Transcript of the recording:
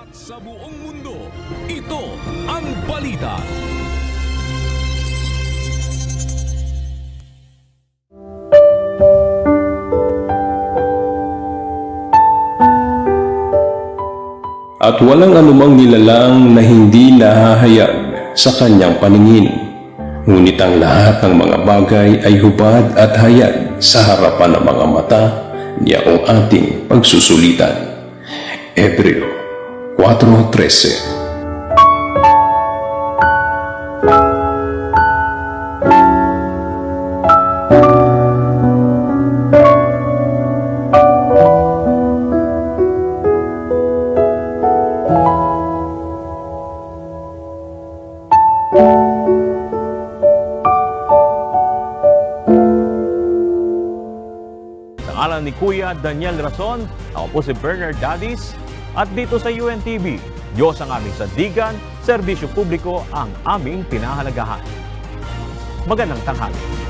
At sa buong mundo, ito ang balita. At walang anumang nilalang na hindi nahahayag sa kanyang paningin. Ngunit ang lahat ng mga bagay ay hubad at hayag sa harapan ng mga mata niya ang ating pagsusulitan. Hebreo 4:13. Sa ngalan ni Kuya Daniel Rason, ako po si Bernard Dadis at dito sa UNTV, Diyos ang aming sandigan, serbisyo publiko ang aming pinahalagahan. Magandang tanghali.